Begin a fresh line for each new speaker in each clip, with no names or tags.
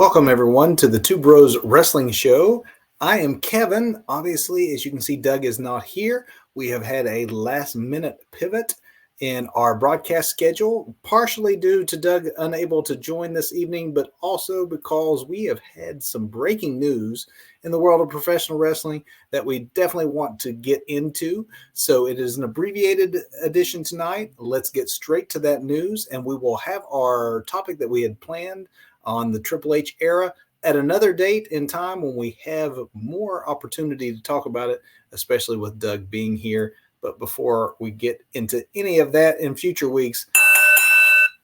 Welcome, everyone, to the Two Bros Wrestling Show. I am Kevin. Obviously, as you can see, Doug is not here. We have had a last-minute pivot in our broadcast schedule, partially due to Doug unable to join this evening, but also because we have had some breaking news in the world of professional wrestling that we definitely want to get into. So it is an abbreviated edition tonight. Let's get straight to that news, and we will have our topic that we had planned on the Triple H era at another date in time when we have more opportunity to talk about it, especially with Doug being here. But before we get into any of that in future weeks,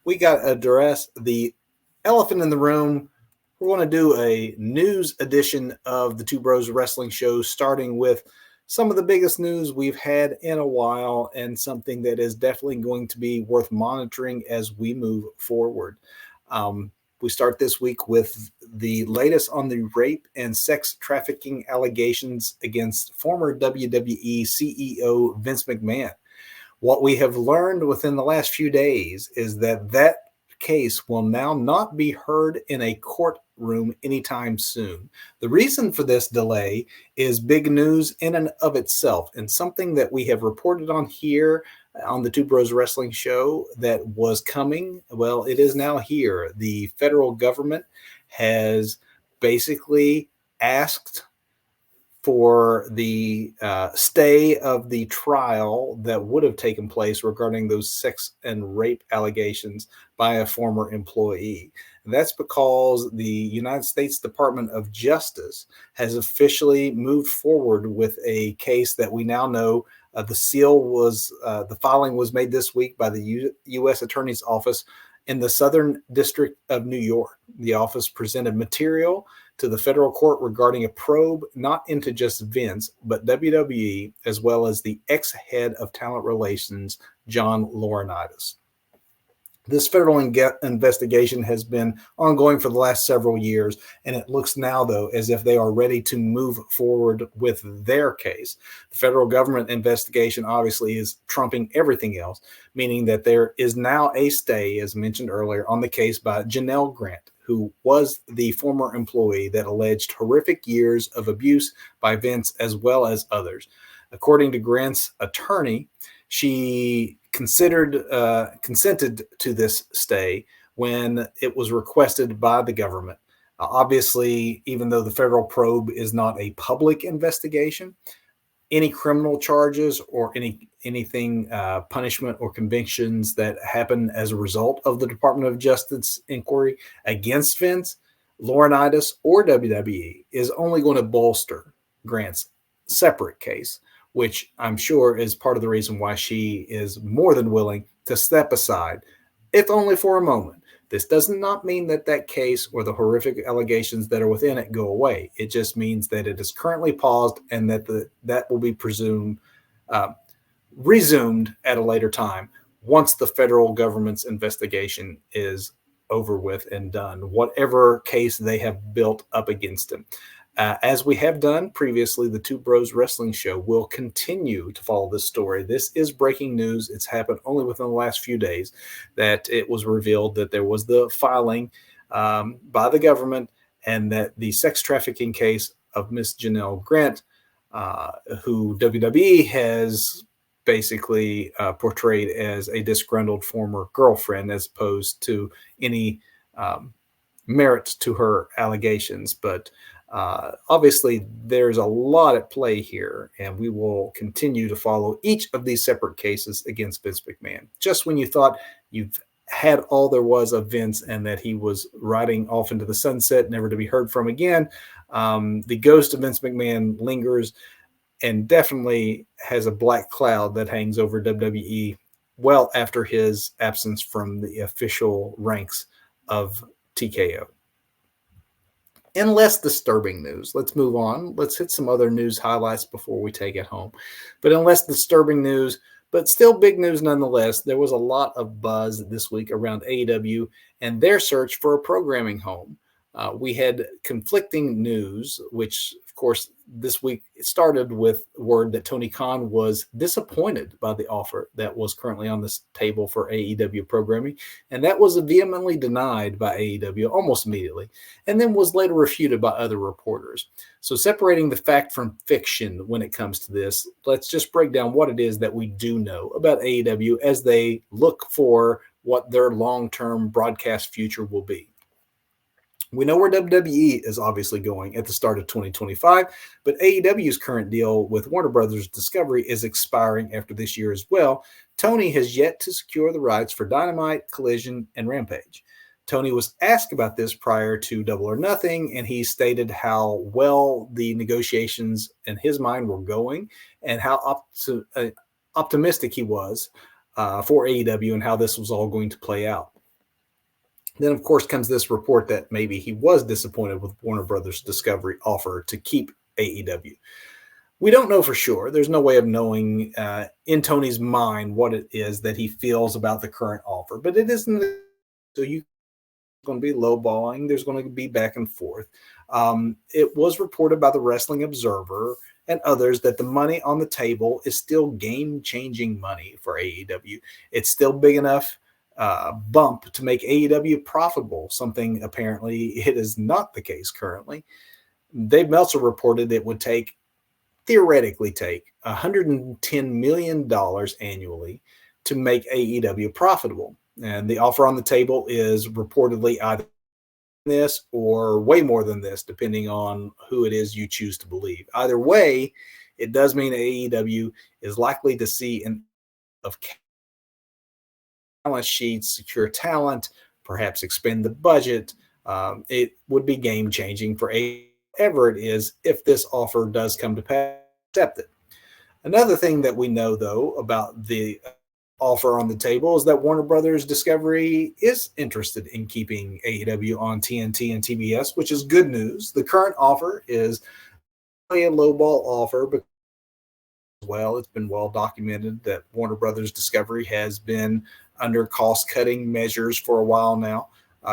we got to address the elephant in the room. We're going to do a news edition of the Two Bros Wrestling Show, starting with some of the biggest news we've had in a while and something that is definitely going to be worth monitoring as we move forward. We start this week with the latest on the rape and sex trafficking allegations against former WWE CEO Vince McMahon. What we have learned within the last few days is that case will now not be heard in a courtroom anytime soon. The reason for this delay is big news in and of itself, and something that we have reported on here on the Two Bros Wrestling Show that was coming. Well, it is now here. The federal government has basically asked for the stay of the trial that would have taken place regarding those sex and rape allegations by a former employee. And that's because the United States Department of Justice has officially moved forward with a case that we now know the filing was made this week by the U.S. Attorney's Office in the Southern District of New York. The office presented material to the federal court regarding a probe not into just Vince, but WWE, as well as the ex-head of talent relations, John Laurinaitis. This federal investigation has been ongoing for the last several years, and it looks now, though, as if they are ready to move forward with their case. The federal government investigation obviously is trumping everything else, meaning that there is now a stay, as mentioned earlier, on the case by Janelle Grant, who was the former employee that alleged horrific years of abuse by Vince as well as others. According to Grant's attorney, she consented to this stay when it was requested by the government. Obviously, even though the federal probe is not a public investigation, any criminal charges or anything punishment or convictions that happen as a result of the Department of Justice inquiry against Vince, Laurinaitis, or WWE is only going to bolster Grant's separate case, which I'm sure is part of the reason why she is more than willing to step aside, if only for a moment. This does not mean that case or the horrific allegations that are within it go away. It just means that it is currently paused and that will be resumed at a later time once the federal government's investigation is over with and done, whatever case they have built up against him. As we have done previously, the Two Bros Wrestling Show will continue to follow this story. This is breaking news. It's happened only within the last few days that it was revealed that there was the filing by the government and that the sex trafficking case of Miss Janelle Grant, who WWE has basically portrayed as a disgruntled former girlfriend as opposed to any merit to her allegations. But obviously, there's a lot at play here, and we will continue to follow each of these separate cases against Vince McMahon. Just when you thought you've had all there was of Vince and that he was riding off into the sunset, never to be heard from again, the ghost of Vince McMahon lingers and definitely has a black cloud that hangs over WWE well after his absence from the official ranks of TKO. In less disturbing news, let's move on. Let's hit some other news highlights before we take it home. But in less disturbing news, but still big news nonetheless, there was a lot of buzz this week around AEW and their search for a programming home. We had conflicting news, which, of course, this week it started with word that Tony Khan was disappointed by the offer that was currently on this table for AEW programming, and that was vehemently denied by AEW almost immediately, and then was later refuted by other reporters. So, separating the fact from fiction when it comes to this, let's just break down what it is that we do know about AEW as they look for what their long-term broadcast future will be. We know where WWE is obviously going at the start of 2025, but AEW's current deal with Warner Brothers Discovery is expiring after this year as well. Tony has yet to secure the rights for Dynamite, Collision, and Rampage. Tony was asked about this prior to Double or Nothing, and he stated how well the negotiations in his mind were going and how optimistic he was for AEW and how this was all going to play out. Then, of course, comes this report that maybe he was disappointed with Warner Brothers Discovery offer to keep AEW. We don't know for sure. There's no way of knowing in Tony's mind what it is that he feels about the current offer, but it isn't. So you're going to be lowballing. There's going to be back and forth. It was reported by the Wrestling Observer and others that the money on the table is still game-changing money for AEW. It's still big enough bump to make AEW profitable, something apparently it is not the case currently. Dave Meltzer reported it would theoretically take $110 million annually to make AEW profitable. And the offer on the table is reportedly either this or way more than this, depending on who it is you choose to believe. Either way, it does mean AEW is likely to see an of balance sheets, secure talent, perhaps expend the budget. It would be game changing for whatever it is if this offer does come to pass. Accept it. Another thing that we know, though, about the offer on the table is that Warner Brothers Discovery is interested in keeping AEW on TNT and TBS, which is good news. The current offer is a lowball offer, but well, it's been well documented that Warner Brothers Discovery has been under cost-cutting measures for a while now,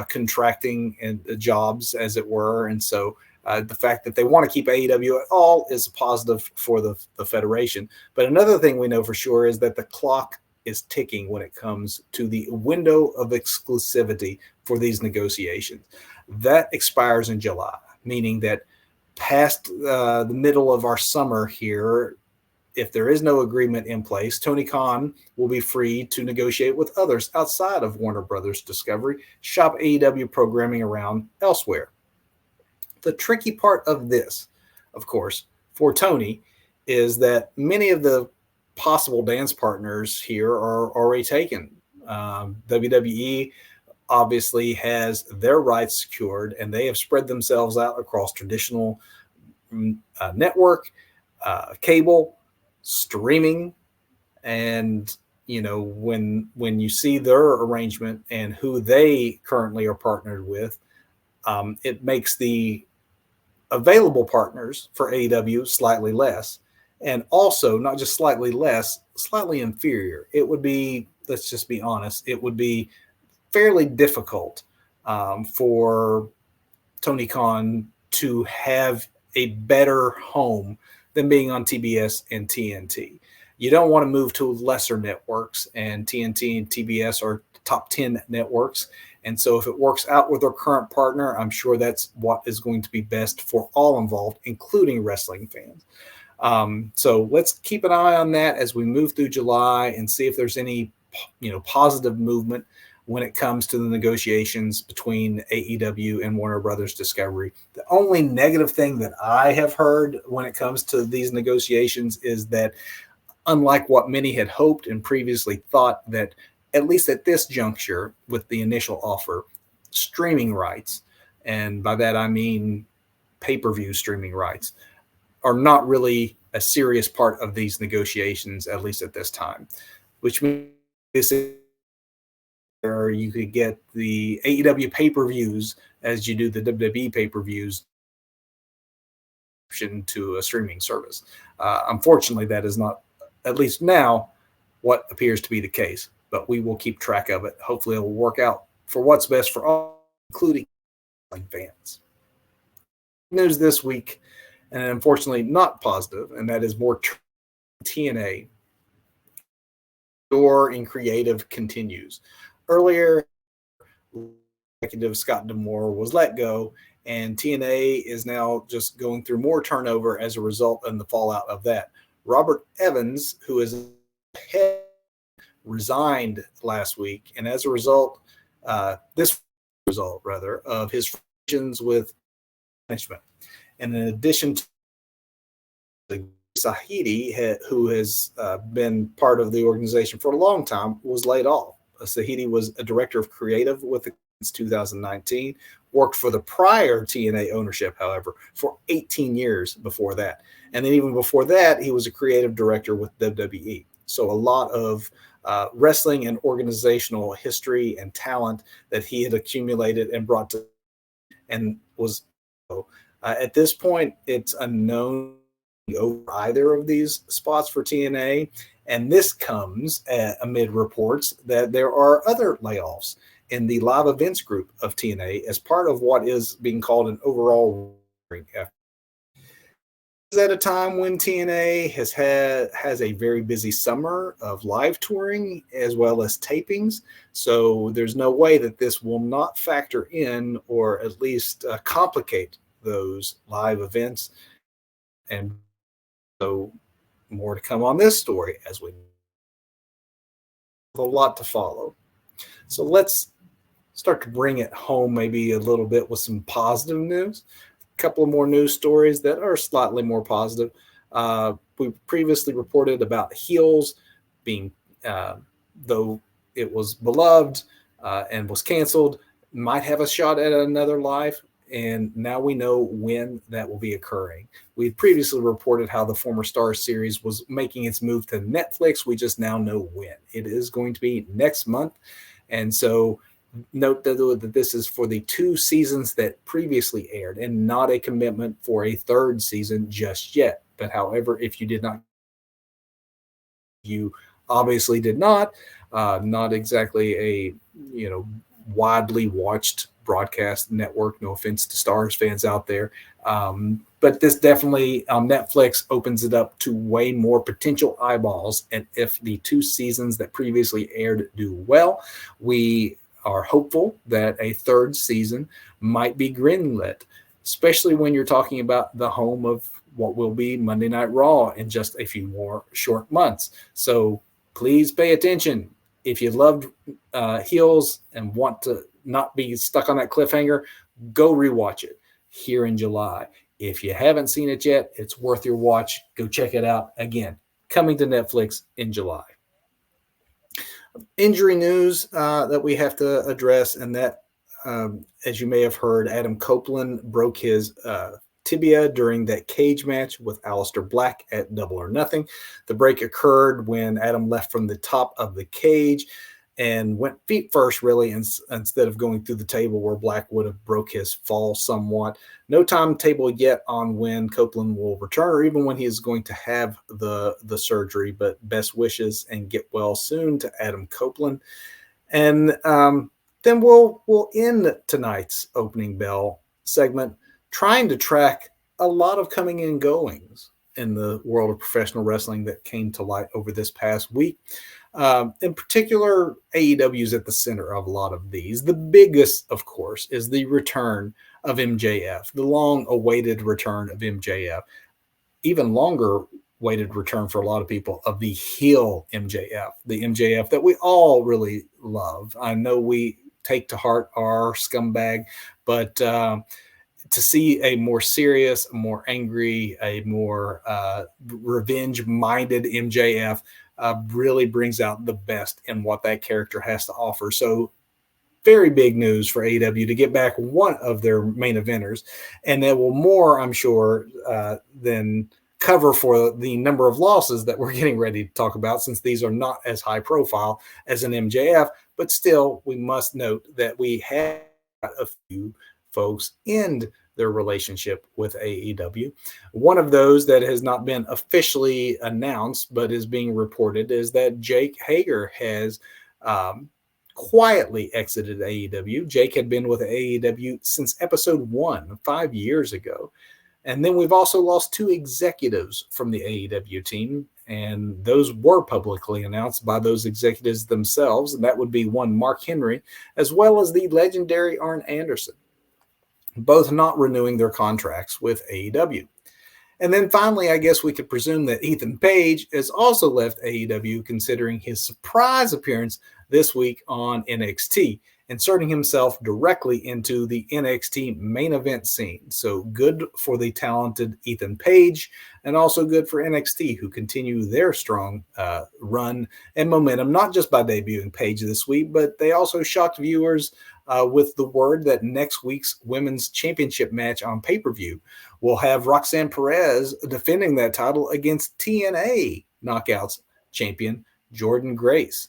contracting and jobs, as it were. And so the fact that they want to keep AEW at all is a positive for the Federation. But another thing we know for sure is that the clock is ticking when it comes to the window of exclusivity for these negotiations. That expires in July, meaning that past the middle of our summer here, if there is no agreement in place, Tony Khan will be free to negotiate with others outside of Warner Brothers Discovery, shop AEW programming around elsewhere. The tricky part of this, of course, for Tony, is that many of the possible dance partners here are already taken. WWE obviously has their rights secured, and they have spread themselves out across traditional network, cable, streaming, and when you see their arrangement and who they currently are partnered with, it makes the available partners for AEW slightly less, and also not just slightly less, slightly inferior. It would be, let's just be honest, it would be fairly difficult for Tony Khan to have a better home than being on TBS and TNT. You don't want to move to lesser networks, and TNT and TBS are top 10 networks. And so if it works out with our current partner, I'm sure that's what is going to be best for all involved, including wrestling fans. So let's keep an eye on that as we move through July and see if there's any positive movement when it comes to the negotiations between AEW and Warner Brothers Discovery. The only negative thing that I have heard when it comes to these negotiations is that, unlike what many had hoped and previously thought, that at least at this juncture with the initial offer, streaming rights, and by that I mean pay-per-view streaming rights, are not really a serious part of these negotiations, at least at this time, which means you could get the AEW pay-per-views as you do the WWE pay-per-views to a streaming service. Unfortunately, that is not, at least now, what appears to be the case, but we will keep track of it. Hopefully it will work out for what's best for all, including fans. News this week, and unfortunately not positive, and that is more TNA. Door in creative continues. Earlier, executive Scott D'Amore was let go, and TNA is now just going through more turnover as a result and the fallout of that. Robert Evans, who is head, resigned last week, and as a result, this result rather of his frictions with management, and in addition to Sahidi, who has been part of the organization for a long time, was laid off. Sahidi was a director of creative with the 2019, worked for the prior TNA ownership, however, for 18 years before that. And then even before that, he was a creative director with WWE. So a lot of wrestling and organizational history and talent that he had accumulated and brought to, and was at this point, it's unknown over either of these spots for TNA. And this comes amid reports that there are other layoffs in the live events group of TNA as part of what is being called an overall effort. At a time when TNA has a very busy summer of live touring as well as tapings, so there's no way that this will not factor in or at least complicate those live events. And so more to come on this story as we have a lot to follow. So let's start to bring it home maybe a little bit with some positive news. A couple of more news stories that are slightly more positive. We previously reported about Heels being, though it was beloved and was canceled, might have a shot at another live. And now we know when that will be occurring. We previously reported how the Former Stars series was making its move to Netflix. We just now know when. It is going to be next month. And so note that this is for the 2 seasons that previously aired and not a commitment for a 3rd season just yet. But however, if you did not, you obviously did not exactly a, widely watched broadcast network. No offense to Stars fans out there. But this definitely on Netflix opens it up to way more potential eyeballs. And if the 2 seasons that previously aired do well, we are hopeful that a 3rd season might be greenlit, especially when you're talking about the home of what will be Monday Night Raw in just a few more short months. So please pay attention. If you loved Heels and want to not be stuck on that cliffhanger, go rewatch it here in July. If you haven't seen it yet, it's worth your watch. Go check it out. Again, coming to Netflix in July. Injury news that we have to address, and that, as you may have heard, Adam Copeland broke his tibia during that cage match with Aleister Black at Double or Nothing. The break occurred when Adam left from the top of the cage and went feet first, really, instead of going through the table where Black would have broke his fall somewhat. No timetable yet on when Copeland will return or even when he is going to have the surgery, but best wishes and get well soon to Adam Copeland. And then we'll end tonight's opening bell segment trying to track a lot of coming and goings in the world of professional wrestling that came to light over this past week. In particular, AEW is at the center of a lot of these. The biggest, of course, is the return of MJF, the long-awaited return of MJF, even longer-awaited return for a lot of people of the heel MJF, the MJF that we all really love. I know we take to heart our scumbag, but to see a more serious, a more angry, a more revenge-minded MJF really brings out the best in what that character has to offer. So very big news for AEW to get back one of their main eventers, and that will more, I'm sure, than cover for the number of losses that we're getting ready to talk about, since these are not as high profile as an MJF, but still we must note that we have a few folks end their relationship with AEW. One of those that has not been officially announced but is being reported is that Jake Hager has quietly exited AEW. Jake had been with AEW since episode 1 5 years ago. And then we've also lost 2 executives from the AEW team, and those were publicly announced by those executives themselves. And that would be one, Mark Henry, as well as the legendary Arn Anderson, both not renewing their contracts with AEW. And then finally, I guess we could presume that Ethan Page has also left AEW, considering his surprise appearance this week on NXT, inserting himself directly into the NXT main event scene. So good for the talented Ethan Page, and also good for NXT, who continue their strong run and momentum, not just by debuting Page this week, but they also shocked viewers with the word that next week's women's championship match on pay-per-view will have Roxanne Perez defending that title against TNA Knockouts champion Jordynne Grace.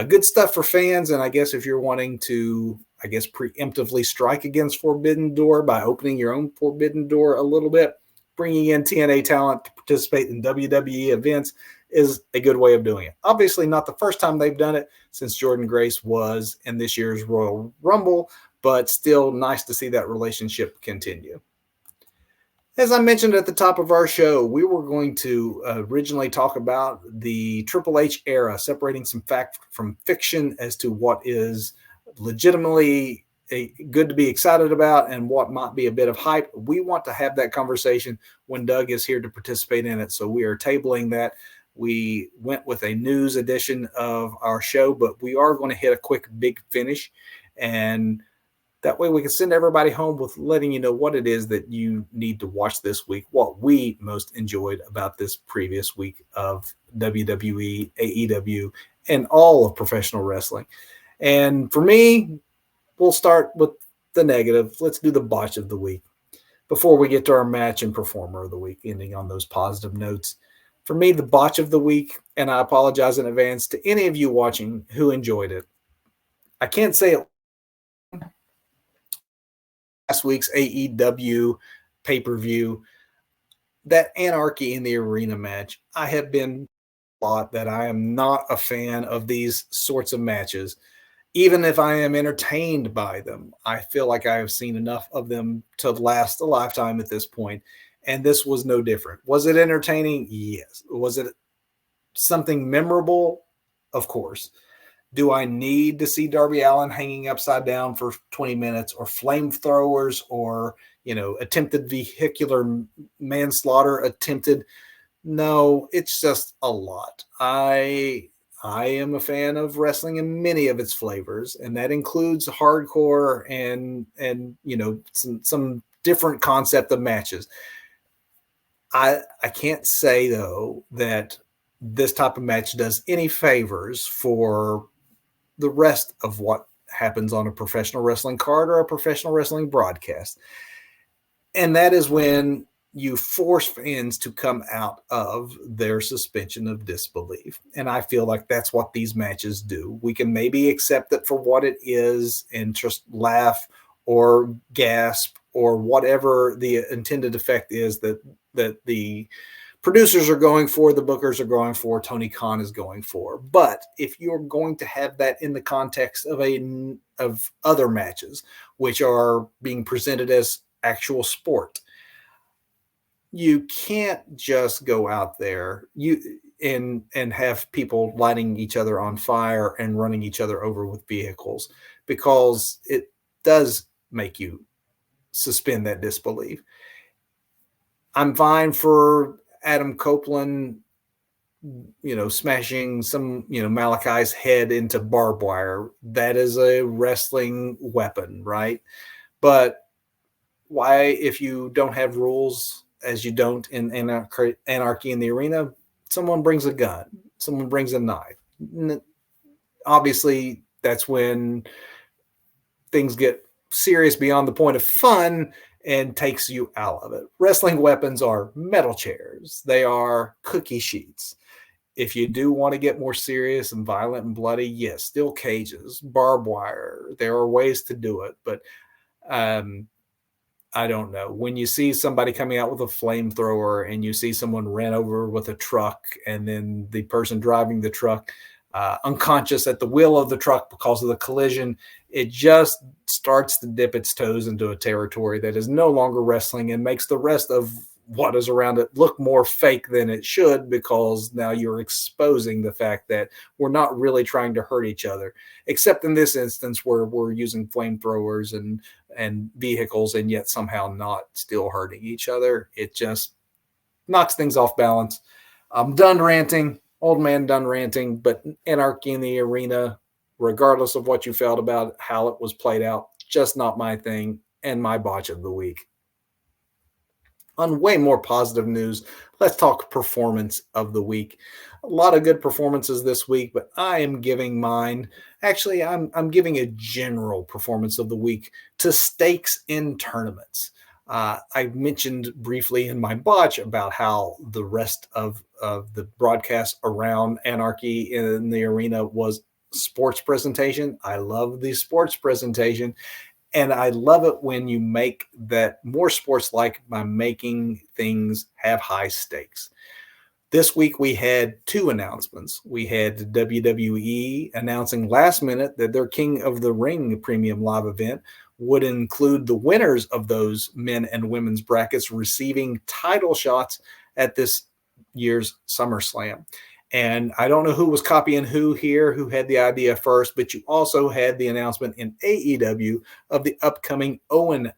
Good stuff for fans, and I guess if you're wanting to, preemptively strike against Forbidden Door by opening your own Forbidden Door a little bit, bringing in TNA talent to participate in WWE events is a good way of doing it. Obviously not the first time they've done it, since Jordynne Grace was in this year's Royal Rumble, but still nice to see that relationship continue. As I mentioned at the top of our show, we were going to originally talk about the Triple H era, separating some fact from fiction as to what is legitimately good to be excited about and what might be a bit of hype. We want to have that conversation when Doug is here to participate in it, so we are tabling that. We went with a news edition of our show, but we are going to hit a quick big finish, and that way we can send everybody home with letting you know what it is that you need to watch this week, what we most enjoyed about this previous week of WWE, AEW, and all of professional wrestling. And for me, we'll start with the negative. Let's do the botch of the week before we get to our match and performer of the week, ending on those positive notes. For me, the botch of the week, and I apologize in advance to any of you watching who enjoyed it. I can't say it last week's AEW pay-per-view, that Anarchy in the Arena match. I have been taught that I am not a fan of these sorts of matches. Even if I am entertained by them, I feel like I have seen enough of them to last a lifetime at this point, and this was no different. Was it entertaining? Yes. Was it something memorable? Of course. Do I need to see Darby Allin hanging upside down for 20 minutes, or flamethrowers, or, attempted vehicular manslaughter attempted? No, it's just a lot. I am a fan of wrestling in many of its flavors, and that includes hardcore and some different concept of matches. I can't say though that this type of match does any favors for the rest of what happens on a professional wrestling card or a professional wrestling broadcast. And that is when you force fans to come out of their suspension of disbelief. And I feel like that's what these matches do. We can maybe accept it for what it is and just laugh or gasp or whatever the intended effect is that the producers are going for, the bookers are going for, Tony Khan is going for. But if you're going to have that in the context of other matches, which are being presented as actual sport, you can't just go out there and have people lighting each other on fire and running each other over with vehicles, because it does make you suspend that disbelief. I'm fine for Adam Copeland, smashing some, Malachi's head into barbed wire. That is a wrestling weapon, right? But why, if you don't have rules, as you don't in Anarchy in the Arena, someone brings a gun, someone brings a knife. Obviously, that's when things get serious beyond the point of fun and takes you out of it. Wrestling weapons are metal chairs. They are cookie sheets. If you do want to get more serious and violent and bloody, yes, steel cages, barbed wire. There are ways to do it, but I don't know. When you see somebody coming out with a flamethrower and you see someone ran over with a truck and then the person driving the truck unconscious at the wheel of the truck because of the collision. It just starts to dip its toes into a territory that is no longer wrestling and makes the rest of what is around it look more fake than it should, because now you're exposing the fact that we're not really trying to hurt each other, except in this instance where we're using flamethrowers and vehicles and yet somehow not still hurting each other. It just knocks things off balance. I'm done ranting, old man done ranting, but Anarchy in the Arena, regardless of what you felt about how it was played out, just not my thing and my botch of the week. On way more positive news, let's talk performance of the week. A lot of good performances this week, but I am giving mine. Actually, I'm giving a general performance of the week to stakes in tournaments. I mentioned briefly in my botch about how the rest of the broadcast around Anarchy in the Arena was sports presentation. I love the sports presentation. And I love it when you make that more sports like by making things have high stakes. This week we had two announcements. We had WWE announcing last minute that their King of the Ring premium live event would include the winners of those men and women's brackets receiving title shots at this year's SummerSlam. And I don't know who was copying who here, who had the idea first, but you also had the announcement in AEW of the upcoming Owen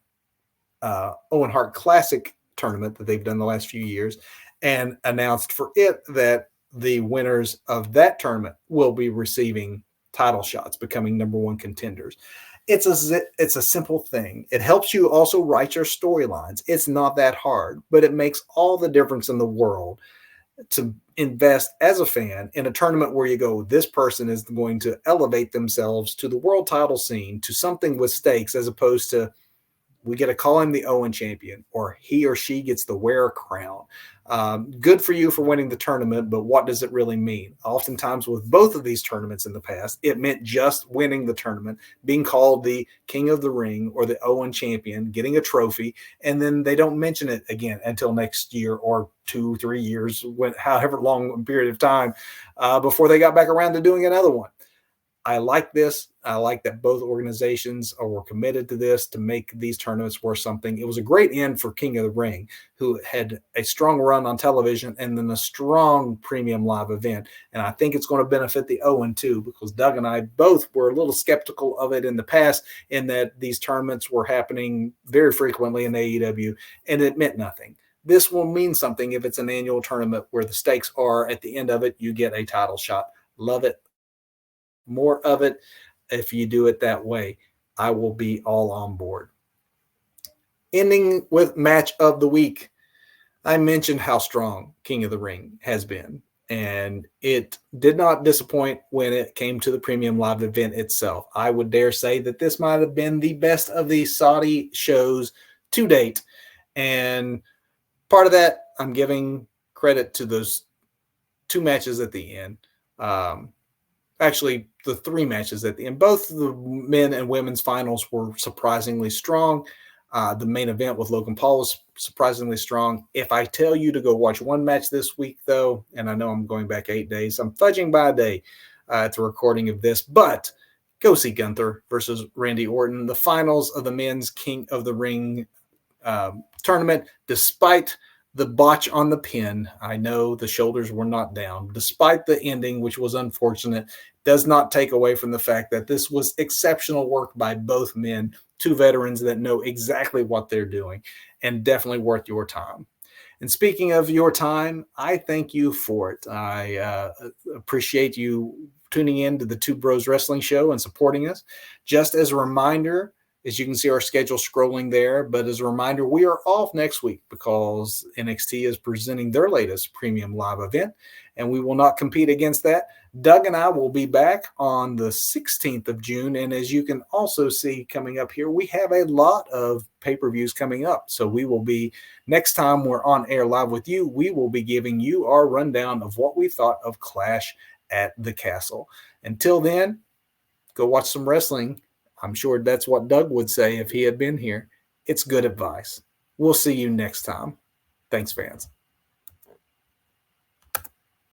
Hart Classic tournament that they've done the last few years, and announced for it that the winners of that tournament will be receiving title shots, becoming number one contenders. It's a simple thing. It helps you also write your storylines. It's not that hard, but it makes all the difference in the world to invest as a fan in a tournament where you go, this person is going to elevate themselves to the world title scene, to something with stakes, as opposed to we get to call him the Owen champion, or he or she gets to wear a crown. Good for you for winning the tournament, but what does it really mean? Oftentimes with both of these tournaments in the past, it meant just winning the tournament, being called the King of the Ring or the Owen champion, getting a trophy, and then they don't mention it again until next year or 2-3 years, however long a period of time, before they got back around to doing another one. I like this. I like that both organizations were committed to this to make these tournaments worth something. It was a great end for King of the Ring, who had a strong run on television and then a strong premium live event. And I think it's going to benefit the Owen too, because Doug and I both were a little skeptical of it in the past, in that these tournaments were happening very frequently in AEW and it meant nothing. This will mean something if it's an annual tournament where the stakes are at the end of it, you get a title shot. Love it. More of it. If you do it that way, I will be all on board. Ending with match of the week. I mentioned how strong King of the Ring has been, and it did not disappoint when it came to the premium live event itself. I would dare say that this might have been the best of the Saudi shows to date, and part of that, I'm giving credit to those two matches at the end. Actually, the three matches at the end. Both the men and women's finals were surprisingly strong. The main event with Logan Paul was surprisingly strong. If I tell you to go watch one match this week, though, and I know I'm going back 8 days, I'm fudging by a day at the recording of this, but go see Gunther versus Randy Orton, the finals of the men's King of the Ring tournament. Despite the botch on the pin, I know the shoulders were not down. Despite the ending, which was unfortunate, does not take away from the fact that this was exceptional work by both men, two veterans that know exactly what they're doing, and definitely worth your time. And speaking of your time, I thank you for it. I appreciate you tuning in to the Two Bros Wrestling Show and supporting us. Just as a reminder, as you can see our schedule scrolling there, but as a reminder, we are off next week because NXT is presenting their latest premium live event, and we will not compete against that. Doug and I will be back on the 16th of June, and as you can also see coming up here, we have a lot of pay-per-views coming up. So we will be, next time we're on air live with you, we will be giving you our rundown of what we thought of Clash at the Castle. Until then, go watch some wrestling. I'm sure that's what Doug would say if he had been here. It's good advice. We'll see you next time. Thanks, fans.